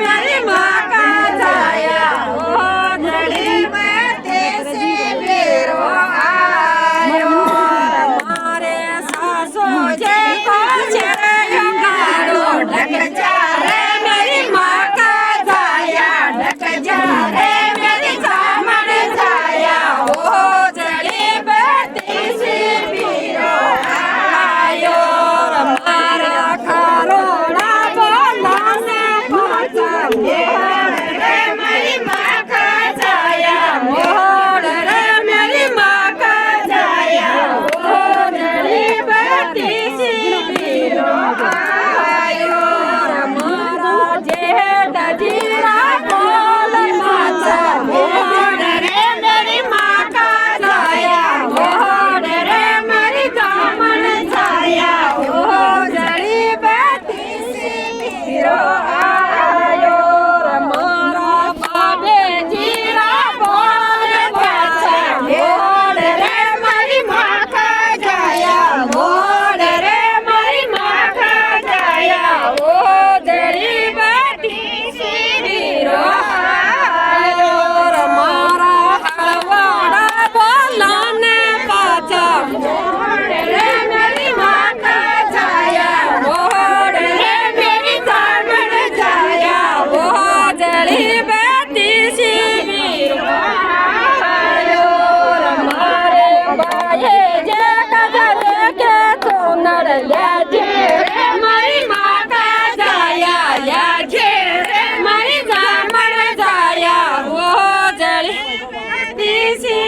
मेरी माँ का जाया वो जड़ी बत्ती सी मेरो आयो मारे सासू जे को चेहरे गाड़ो ढक जा रे मेरी माँ का जाया ढक जा रे मेरी जामन जाया वो जड़ी बत्ती सी मेरो आयो मारे खरोड़ा बोला ने पहुंचा रे मेरी माँ का जाया मोड़ रे मेरी माँ का जाया वो जड़ी बत्ती सी मेरो आयो मारा जेठ जीरा बोल माचा मोड़ रे मेरी माँ का जाया मोड़ रे मेरी दामन जाया वो जड़ी बत्ती सी मेरो आयो मारा बाबे जीरा बोल माचा मोड़ रे मेरी माँ का जाया मोड़ रे मेरी माँ का जाया वो जड़ी बत्ती सी मेरो आयो मारा हलवाड़ा बोला ने पाचा मोड़ रे मेरी माँ का जाया मोड़ रे मेरी दामन जाया वो जड़ी बत्ती सी मेरो आयो मारे बाये जे कदर के तो नर लाजे रे मेरी माँ का जाया लाजे रे मेरी दामन जाया वो जड़ी बत्ती सी